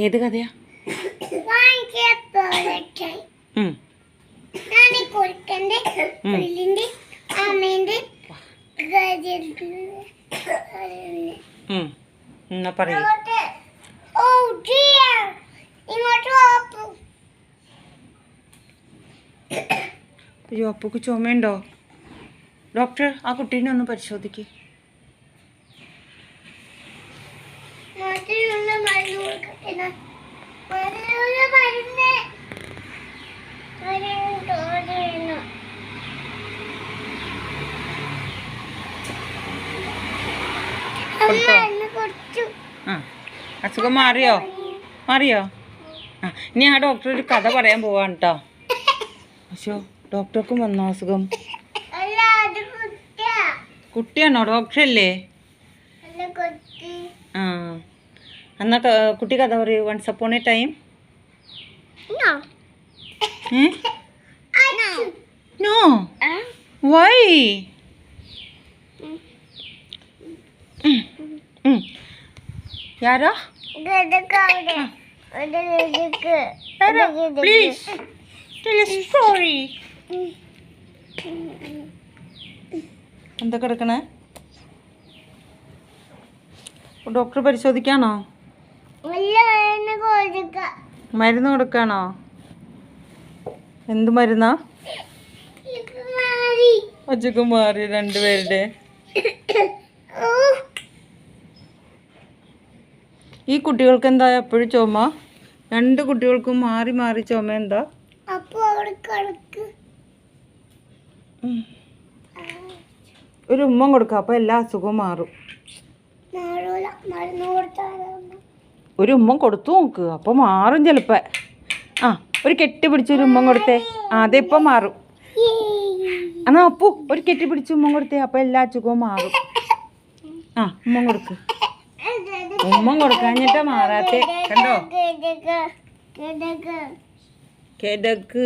ഏത് കഥയാ? എന്നാ പറയൂ. അയ്യോ, അപ്പുക്ക് ചുമയുണ്ടോ? ഡോക്ടർ, ആ കുട്ടീനെ ഒന്ന് പരിശോധിക്ക്. അസുഖം മാറിയോ? ആ, ഇനി ആ ഡോക്ടർ ഒരു കഥ പറയാൻ പോവാണ് കേട്ടോ. അശോ, ഡോക്ടർക്കും വന്നോ അസുഖം? കുട്ടിയാണോ? ഡോക്ടറല്ലേ? ആ, എന്നാ കുട്ടി കഥ പറയൂ. Once upon a time. No, why? यारा please tell a story. എന്താ കിടക്കണേ? ഡോക്ടർ പരിശോധിക്കാണോ? മരുന്ന് കൊടുക്കാണോ? എന്ത് മരുന്നാ? അസുഖം മാറി രണ്ടുപേരുടെ. ഈ കുട്ടികൾക്ക് എന്താ എപ്പോഴും ചുമ? രണ്ട് കുട്ടികൾക്കും മാറി മാറി ചുമ. എന്താ? ഒരു ഉമ്മ കൊടുക്കാം, അപ്പൊ എല്ലാ അസുഖവും മാറും. ഒരു ഉമ്മ കൊടുത്തു നോക്ക്, അപ്പൊ മാറും ചിലപ്പോ. ആ, ഒരു കെട്ടി പിടിച്ചൊരു ഉമ്മ കൊടുത്തേ. അതിപ്പം മാറും. എന്നാ അപ്പു ഒരു കെട്ടി പിടിച്ച് ഉമ്മ കൊടുത്തേ, അപ്പൊ എല്ലാ അസുഖവും മാറും. ആ, ഉമ്മ കൊടുക്ക്. ഉമ്മ കൊടുക്കാഞ്ഞിട്ടാ മാറാത്തെ. കണ്ടോ? കിടക്ക്.